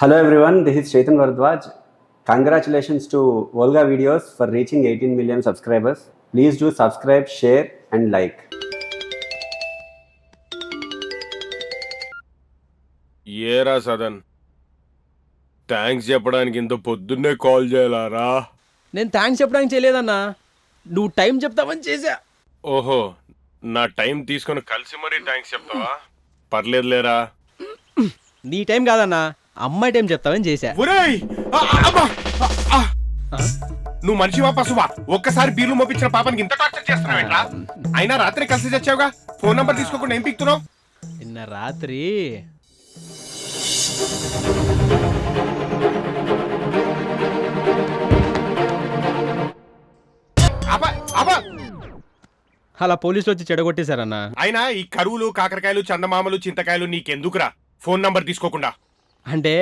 Hello everyone, this is Chetan Varadwaj. Congratulations to Volga Videos for reaching 18 million subscribers. Please do subscribe, share and like. ఏరా Sadan thanks చెప్పడానికి ఇంత పొద్దున్నే call చేయాలరా? నేను thanks చెప్పడానికి చేయలేదన్నా, నువ్వు టైం చెప్తావని చేశా. ఓహో, నా టైం తీసుకొని కలిసి మరీ థ్యాంక్స్ చెప్తావా? పర్లేదులేరా. నీ టైం కాదన్నా, అమ్మాయి టైం చెప్తావని చేశా. ఒరేయ్, నువ్వు మనిషివా పశువా? ఒక్కసారి బీర్లు మోపించిన పాపానికి ఇంత టార్చర్ చేస్తున్నావేంట్రా? అయినా రాత్రి కలిసి తెచ్చావుగా, ఫోన్ నంబర్ తీసుకోకుండా ఏం పిక్తున్నావు? నిన్న రాత్రి అలా పోలీసులు వచ్చి చెడగొట్టేశారన్నా. అయినా ఈ కరువులు, కాకరకాయలు, చందమామలు, చింతకాయలు నీకెందుకురా? ఫోన్ నంబర్ తీసుకోకుండా అంటే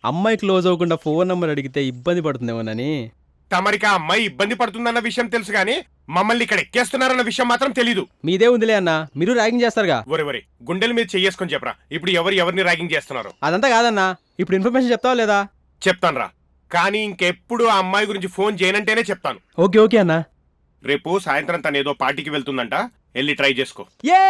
అమ్మాయి క్లోజ్ అవ్వకుండా ఫోన్ నంబర్ అడిగితే ఇబ్బంది పడుతుందేమోనని. తమరికి ఆ అమ్మాయి ఇబ్బంది పడుతుందన్న విషయం తెలుసు గానీ మమ్మల్ని ఇక్కడ ఎక్కేస్తున్నారన్న విషయం మాత్రం తెలీదు. మీదే ఉందిలే అన్నా, మీరు ర్యాగింగ్ చేస్తారుగా. ఒరే గుండెల మీద చెయ్యేసుకొని చెప్పరా, ఇప్పుడు ఎవరిని ర్యాగింగ్ చేస్తున్నారు? అదంతా కాదన్నా, ఇప్పుడు ఇన్ఫర్మేషన్ చెప్తావా లేదా? చెప్తానురా, కానీ ఇంకెప్పుడు ఆ అమ్మాయి గురించి ఫోన్ చేయనంటేనే చెప్తాను. ఓకే ఓకే అన్నా. రేపు సాయంత్రం తను ఏదో పార్టీకి వెళ్తుందంట, వెళ్ళి ట్రై చేసుకో. ఏ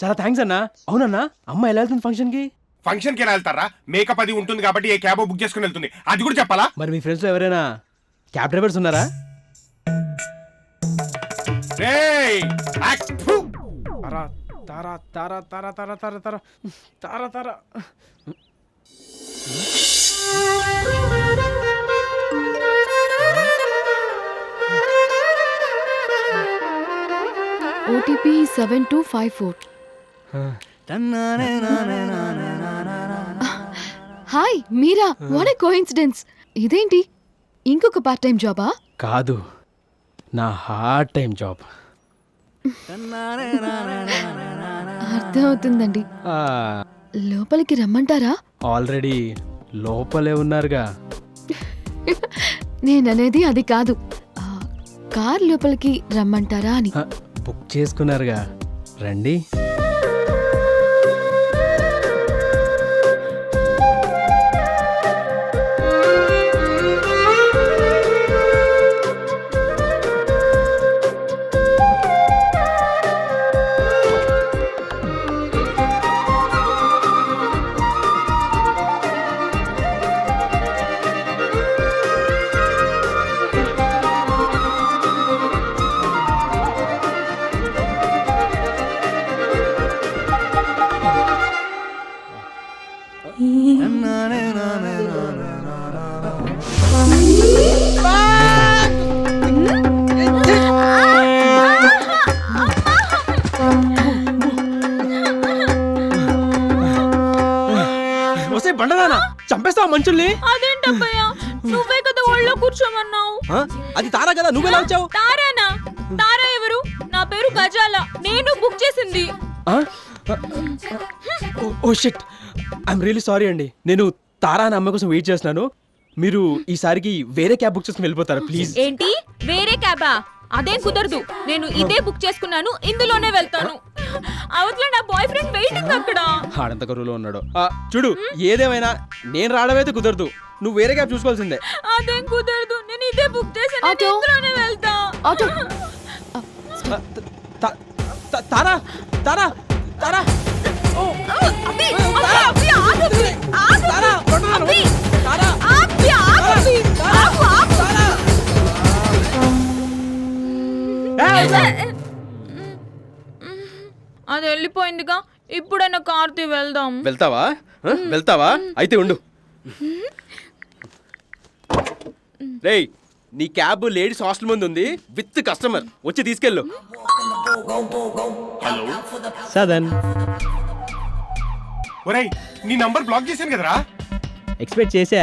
చాలా థ్యాంక్స్ అన్నా. అవునన్నా, అమ్మాయి ఎలా వెళ్తుంది ఫంక్షన్ కి? ఫంక్షన్ కి ఎలా వెళ్తారా? మేకప్ అది ఉంటుంది కాబట్టి ఏ క్యాబో బుక్ చేసుకుని వెళ్తుంది, అది కూడా చెప్పాలా? మరి మీ ఫ్రెండ్స్ లో ఎవరైనా క్యాబ్ డ్రైవర్స్ ఉన్నారా? రేయ్, యాక్, ఫు. తారా తారా తారా తారా తారా తారా తారా తారా తారా. OTP 7254. Hi Meera, what a coincidence. ఇదేంటి, ఇంకొక పార్ట్ టైం జాబా? కాదు, నా హార్ట్ టైం జాబ్. అర్థమవుతుందండి. లోపలికి రమ్మంటారా? ఆల్రెడీ లోపలే ఉన్నారుగా. నేననేది అది కాదు, కార్ లోపలికి రమ్మంటారా అని. బుక్ చేసుకున్నారుగా, రండి. బండదానా, చంపేస్తావా మనుషుల్ని? అదేంటబ్బయ్యా, నువ్వే కదా ఒళ్ళో కూర్చోమన్నావు. అది తారా కదా, నువ్వెలా వచ్చావు? తారానా? తారా ఎవరు? నా పేరు గజాల, నేను బుక్ చేసింది. Oh shit, I'm really sorry అండి. నేను తారా అనే అమ్మాయి కోసం వెయిట్ చేస్తున్నాను. మీరు ఈసారికి వేరే క్యాబ్ బుక్ చేసుకుని వెళ్ళిపోతారా ప్లీజ్? ఏంటి, వేరే క్యాబా? అదేం కుదరదు, నేను ఇదే బుక్ చేసుకున్నాను, ఇందులోనే వెళ్తాను. అవతల నా బాయ్ ఫ్రెండ్ వెయిటింగ్ అక్కడ. ఆడంత కరువులో ఉన్నాడు. చూడు, ఏదేమైనా నేను రావడమైతే కుదరదు, నువ్వు వేరే క్యాబ్ చూసుకోవాల్సిందే. అదేం కుదరదు, నేను ఇదే బుక్ చేశాను, ఆటో. ఇందులోనే వెళ్తా. ఆటో. తారా తారా తారా అబ్బి, అబ్బి, ఆగు, అబ్బి, ఆగు. తారా, అబ్బి, తారా, అబ్బి, ఆగు, అబ్బి, ఆగు, ఆగు. అది వెళ్ళిపోయిందిగా, ఇప్పుడైనా కార్తీ వెళ్దాం. వెళ్తావా? వెళ్తావా? అయితే ఉండు. రేయ్, నీ క్యాబ్ లేడీస్ హాస్టల్ ముందు ఉంది, విత్ కస్టమర్, వచ్చి తీసుకెళ్ళు. హలో సదన్, ఒరేయ్, నీ నంబర్ బ్లాక్ చేశాను కదరా? ఎక్స్పెక్ట్ చేసా,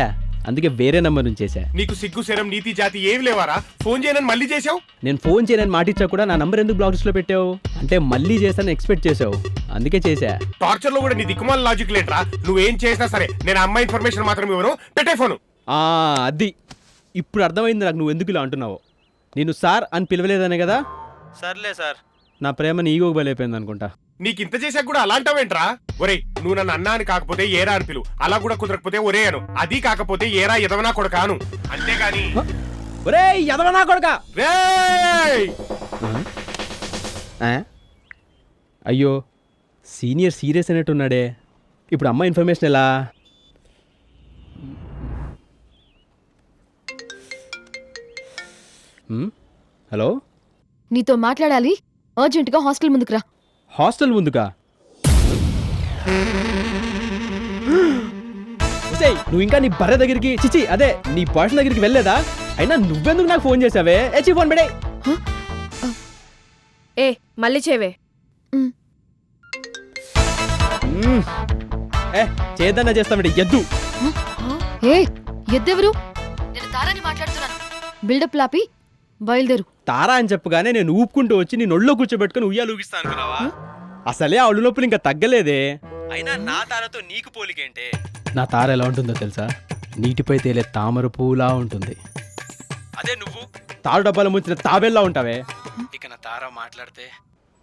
అందుకే వేరే నంబర్ నుంచి చేశా. నీకు సిగ్గు శరం నీతి జాతి ఏమి లేవారా? ఫోన్ చేయనని మళ్ళీ చేసావు. నేను ఫోన్ చేయనని మాటిచ్చా కూడా నా నంబర్ ఎందుకు బ్లాక్ లిస్ట్ లో పెట్టావు? అంటే మళ్ళీ చేస్తాను ఎక్స్పెక్ట్ చేసావు, అందుకే చేశా. టార్చర్ లో కూడా నీ దిక్కుమాల లాజిక్ లేట్రా. నువ్వేం చేసినా సరే నేను అమ్మాయి ఇన్ఫర్మేషన్ మాత్రం ఇవ్వను. పెట్టే ఫోను. అది ఇప్పుడు అర్థమైంది నాకు, నువ్వు ఎందుకు ఇలా అంటున్నావు. నేను సార్ అని పిలవలేదనే కదా. సర్లే సార్, నా ప్రేమ నీగోకి బలైపోయింది అనుకుంటా. నీకు ఇంత చేసాక కూడా అలాంటావేంట్రా? ఒరే నువ్వు నన్ను అన్నా అని కాకపోతే ఏరా అని పిలు, అలా కూడా కుదరకపోతే ఒరే అను, అది కాకపోతే ఏరా ఎదవనా కొడక అను, అంతేగాని ఒరేయ్ ఎదవనా కొడుకా. రేయ్ అయ్యో సీనియర్ సీరియస్ అనేట్టున్నాడే. ఇప్పుడు అమ్మ ఇన్ఫర్మేషన్ ఎలా? హలో, నీతో మాట్లాడాలి, అర్జెంటుగా హాస్టల్ ముందుకు రా. హాస్టల్ ముందుకా? నువ్వు ఇంకా నీ బర్రె దగ్గరికి, చిచి అదే నీ బాయ్స్ దగ్గరికి వెళ్ళలేదా? అయినా నువ్వెందుకు నాకు ఫోన్ చేసావే? ఫోన్ పెడే. ఏ మళ్ళీ చేవే. చేద్దన్నా చేస్తామంటే ఎద్దు. ఏ ఎద్దెవరు? నేను తారాని మాట్లాడుతున్నాను. బిల్డప్ లాపి బయలుదేరు. తారా అని చెప్పగానే నేను ఊపుకుంటూ వచ్చి నీ నొళ్ళో కూర్చోబెట్టుకుని ఉయ్యాలు ఊగిస్తా అనుకున్నావా? అసలే ఆ ఒళ్ళు నొప్పులు ఇంకా తగ్గలేదే. అయినా నా తారతో నీకు పోలికేంటే? నా తార ఎలా ఉంటుందో తెలుసా? నీటిపై తేలే తామర పూలా ఉంటుంది. అదే నువ్వు తారు డబ్బాలు ముంచిన తాబేల్లా ఉంటావే. ఇక నా తార మాట్లాడితే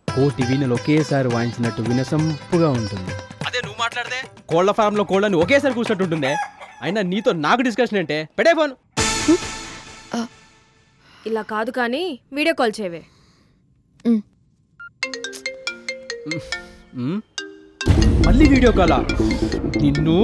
కోటి వీణలు ఒకేసారి వాయించినట్టు వినసంపుగా ఉంటుంది. అదే నువ్వు మాట్లాడితే కోళ్ల ఫారంలో కోళ్ళని ఒకేసారి కూర్చున్నట్టు ఉంటుందే. అయినా నీతో నాకు డిస్కషన్ అంటే పెడే ఫోన్. ఇలా కాదు కానీ వీడియో కాల్ చేవే. మళ్ళీ వీడియో కాలా? నిన్ను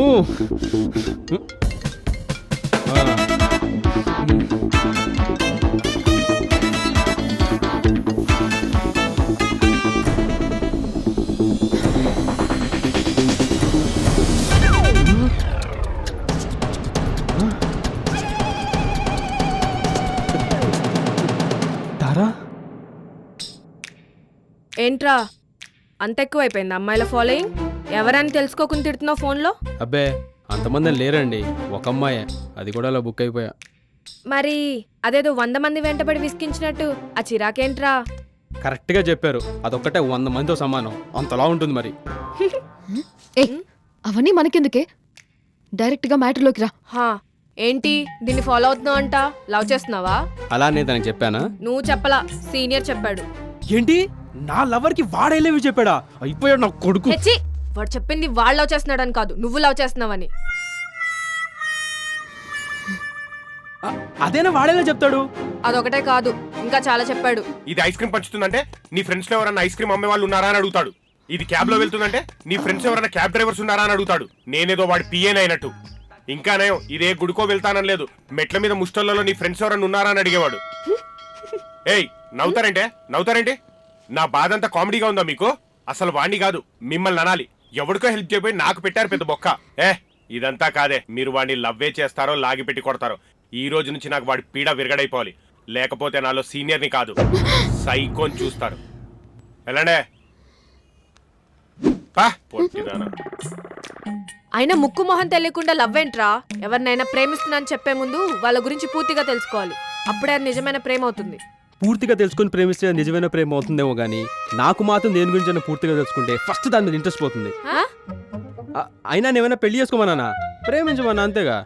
తారా ఏంట్రా అంత ఎక్కువైపోయింది అమ్మాయిల ఫాలోయింగ్? ఎవరని తెలుసుకోకుండా తిడుతున్నావు ఫోన్లో? అబ్బే అంతమంది లేరండి, ఒక అమ్మాయే, అది కూడా అలా బుక్ అయిపోయా. మరి అదేదో 100 మంది వెంటబడి విసికించినట్టు ఆ చిరాకేంట్రా? కరెక్ట్గా చెప్పారు, అదొక్కటే 100 మందితో సమానం, అంతలా ఉంటుంది మరి. ఏ అవన్నీ మనకెందుకే, డైరెక్ట్గా మ్యాటర్లోకి రా. హా ఏంటి దీన్ని ఫాలో అవుతున్నావు అంట? లవ్ చేస్తున్నావా? అలా నేను తనకి చెప్పానా? నువ్వు చెప్పలా, సీనియర్ చెప్పాడు. ఏంటి నా లవర్కి వాడేలేవి చెప్పాడా? అయిపోయాడు నా కొడుకు. హెచ్చి వాడు చెప్పింది వాడు లవ్ చేస్తున్నాడని కాదు, నువ్వు లవ్ చేస్తున్నావని. అదేనా వాడేలా చెప్తాడు? అదొకటే కాదు ఇంకా చాలా చెప్పాడు. ఇది ఐస్ క్రీమ్ పంచుతుందంటే నీ ఫ్రెండ్స్ లో ఎవరైనా ఐస్ క్రీమ్ అమ్మే వాళ్ళు ఉన్నారా అని అడుగుతాడు. ఇది క్యాబ్ లో వెళ్తుందంటే నీ ఫ్రెండ్స్ ఎవరైనా క్యాబ్ డ్రైవర్స్ ఉన్నారా అని అడుగుతాడు. నేనేదో వాడి పిఏన్ అయినట్టు. ఇంకానే ఇదే గుడికో వెళ్తానని లేదు, మెట్ల మీద ముష్టల్లో నీ ఫ్రెండ్స్ ఎవరైనా ఉన్నారా అని అడిగేవాడు. ఏయ్ నవ్వుతారేంటి? నా బాధ అంతా కామెడీగా ఉందా మీకు? అసలు వాణ్ణి కాదు మిమ్మల్ని అనాలి. ఎవడికో హెల్ప్ చేయబోయి నాకు పెట్టారు పెద్ద బొక్క. ఇదంతా కాదే, మీరు వాడిని లవ్వే చేస్తారో లాగి పెట్టి కొడతారో. ఈ రోజు నుంచి నాకు వాడి పీడ విరగడైపోవాలి, లేకపోతే నాలో సీనియర్ని కాదు సైకోని చూస్తారు. ఎలాండే అయినా ముక్కు మొహం తెలియకుండా లవ్ ఏంట్రా? ఎవరినైనా ప్రేమిస్తున్నానని చెప్పే ముందు వాళ్ళ గురించి పూర్తిగా తెలుసుకోవాలి, అప్పుడే అది నిజమైన ప్రేమ అవుతుంది. పూర్తిగా తెలుసుకుని ప్రేమిస్తే నిజమైన ప్రేమ అవుతుందేమో కానీ నాకు మాత్రం దేని గురించి పూర్తిగా తెలుసుకుంటే ఫస్ట్ దాని మీద ఇంట్రెస్ట్ పోతుంది. అయినా నేమైనా పెళ్లి చేసుకోమన్నా? ప్రేమించమన్నా అంతేగా.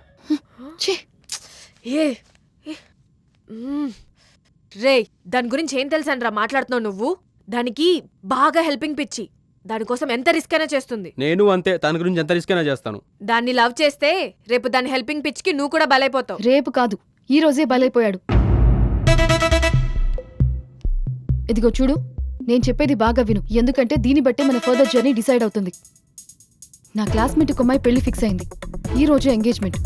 రే దాని గురించి ఏం తెలుసని రా మాట్లాడుతున్నావు నువ్వు? దానికి బాగా హెల్పింగ్ పిచ్చి, దానికోసం ఎంత రిస్క్ అయినా చేస్తుంది. నేను అంతే, దాని గురించి ఎంత రిస్క్ అయినా చేస్తాను. దాన్ని లవ్ చేస్తే రేపు దాని హెల్పింగ్ పిచ్చికి నువ్వు కూడా బలైపోతావు. రేపు కాదు ఈ రోజే బలైపోయాడు. ఇదిగో చూడు, నేను చెప్పేది బాగా విను, ఎందుకంటే దీన్ని బట్టే మన ఫర్దర్ జర్నీ డిసైడ్ అవుతుంది. నా క్లాస్మేట్ ఒక అమ్మాయి పెళ్లి ఫిక్స్ అయింది, ఈ రోజు ఎంగేజ్మెంట్.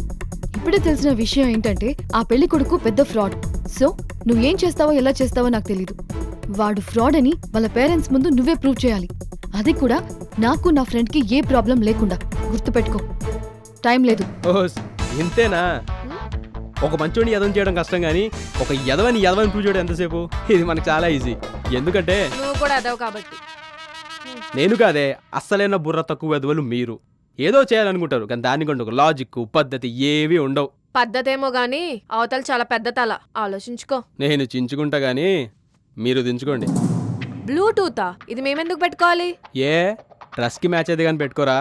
ఇప్పుడే తెలిసిన విషయం ఏంటంటే ఆ పెళ్లి కొడుకు పెద్ద ఫ్రాడ్. సో నువ్వేం చేస్తావో ఎలా చేస్తావో నాకు తెలీదు. వాడు ఫ్రాడ్ అని వాళ్ళ పేరెంట్స్ ముందు నువ్వే ప్రూవ్ చేయాలి, అది కూడా నాకు నా ఫ్రెండ్కి ఏ ప్రాబ్లం లేకుండా. గుర్తుపెట్టుకో, టైం లేదు. ఇంతేనా? ఒక మంచోడిని యదవం చేయడం కష్టం కానీ ఒక యదవని ప్రూవ్ చేయడం ఎంతసేపు? ఇది మనకు చాలా ఈజీ, ఎందుకంటే నువ్వు కూడా అదవు కాబట్టి. నేను కాదే, అస్సలైన బుర్ర తక్కువ యదవలు మీరు. ఏదో చేయాలనుకుంటారు కానీ దానికంటే ఒక లాజిక్ పద్ధతి ఏవి ఉండవు. పద్ధతేమో గానీ అవతల చాలా పెద్ద తల, ఆలోచించుకో. నేను చించుకుంటా గానీ మీరు దించుకోండి. బ్లూటూతా? ఇది మేమెందుకు పెట్టుకోవాలి? ఏ డ్రెస్కి మ్యాచ్ అయితే కానీ పెట్టుకోరా?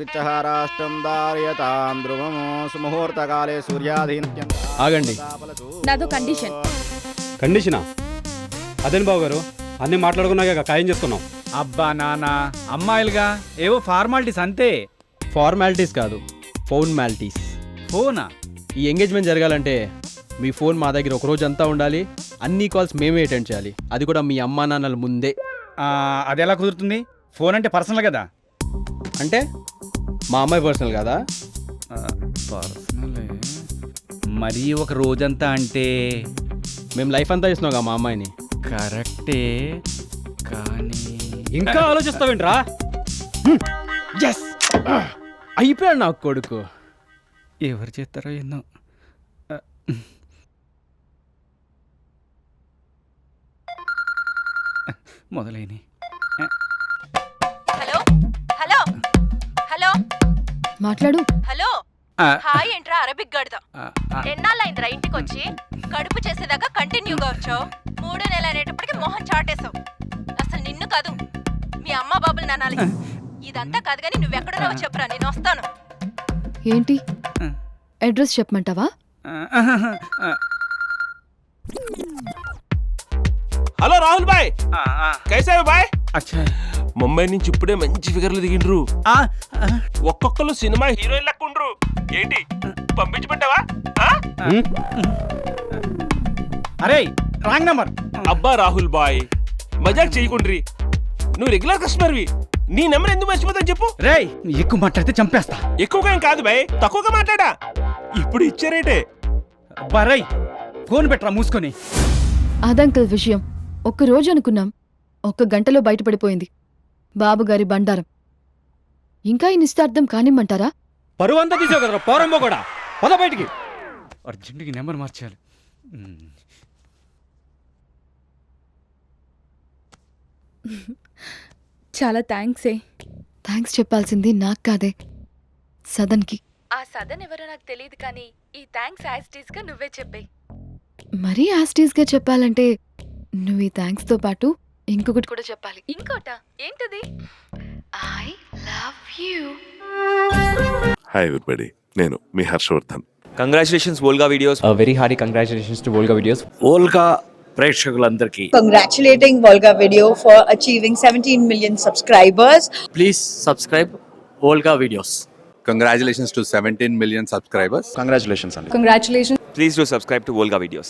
ऋचहाराष्टं धारयतां ध्रुवं सुमुहूर्तकाले सूर्याधीनत्यं ఆగండి. నాదో కండిషన్. కండిషనా? అదేం బాబు గారు, అన్నీ మాట్లాడుకున్నాక ఖాయం చేసుకున్నాం. అబ్బా నాన్న, అమ్మాయిలుగా ఏవో ఫార్మాలిటీస్ అంతే. ఫార్మాలిటీస్ కాదు, ఫోన్ మాలిటీస్. ఫోనా? ఈ ఎంగేజ్మెంట్ జరగాలంటే మీ ఫోన్ మా దగ్గర ఒక రోజు అంతా ఉండాలి. అన్ని కాల్స్ మేమే అటెండ్ చేయాలి, అది కూడా మీ అమ్మా నాన్నల ముందే. అది ఎలా కుదురుతుంది? ఫోన్ అంటే పర్సనల్ కదా. అంటే మా అమ్మాయి పర్సనల్ కదా? పర్సనలే. మరీ ఒక రోజంతా అంటే మేము లైఫ్ అంతా ఇస్తున్నాం మా అమ్మాయిని. కరెక్టే, కానీ ఇంకా ఆలోచిస్తావేంట్రా? ఎస్, అయిపోయాడు నాకు కొడుకు. ఎవరు చేస్తారో ఎన్నో. మొదలైన హలో హలో హలో మాట్లాడు. హలో హాయ్ ఏంట్రా అరబిక్ గడద ఎన్నాళ్ళైందిరా ఇంటికి వచ్చి కడుపు చేసేదాకా కంటిన్యూగా వచ్చావు. 3 నెలలు అనేటప్పటికి మొహం చాటేశావు. అసలు నిన్ను కాదు మీ అమ్మ బాబులు నానాలి. ఇదంతా కాదు కానీ నువ్వెక్కడున్నావో చెప్పురా, నేను వస్తాను. ఏంటి అడ్రస్ చెప్పమంటావా? హలో రాహుల్ బాయ్, కైసా బాయ్? అచ్చా, ముంబై నుంచి ఇప్పుడే మంచి ఫిగర్లు దిగిండ్రు. ఒక్కొక్కరు సినిమా హీరోయిన్ లెక్క ఉండ్రు. ఏంటి పంపించమంటావా? అరే రాంగ్ నంబర్. అబ్బా రాహుల్ బాయ్, మజాక్ చేయకుండ్రి. నువ్వు రెగ్యులర్ కస్టమర్వి, నీ నెంబర్ ఎందుకు మర్చిపోతాను చెప్పు. రేయ్, ఎక్కువ మాట్లాడితే చంపేస్తా. ఎక్కువగా ఏం కాదు బాయ్, తక్కువగా మాట్లాడా. ఇప్పుడు ఇచ్చారేటే. అబ్బా రేయ్, ఫోన్ పెట్టరా మూసుకొని. అదంకల్ విషయం ఒక్క రోజు అనుకున్నాం, 1 గంటలో బయటపడిపోయింది. బాబుగారి బండారం. ఇంకా ఈ నిశ్చార్థం కానిమ్మంటారా? పరువు అంతా తీసావు కదరా పోరంబో కూడా. పద బయటికి. అర్జెంటుగా నెంబర్ మార్చాలి. చాలా థ్యాంక్స్. థ్యాంక్స్ చెప్పాల్సింది నాకు కాదే, సదన్కి. ఆ సదన్ ఎవరో నాకు తెలియదు కానీ ఈ థ్యాంక్స్ యాస్టీస్ గా నువ్వే చెప్పే. మరీ యాస్టీస్గా చెప్పాలంటే నువ్వు ఈ థ్యాంక్స్తో పాటు ఇంకొకటి కూడా చెప్పాలి. ఇంకోట ఏంటది? I love you. Hi everybody, నేను మీ Harshavardhan. Congratulations Volga videos. Very hearty congratulations to Volga videos. Volga ప్రేక్షకులందరికీ Congratulating Volga Video for achieving 17 million subscribers. Please subscribe Volga videos. Congratulations to 17 million subscribers. Congratulations అండి. Congratulations. Please do subscribe to Volga videos.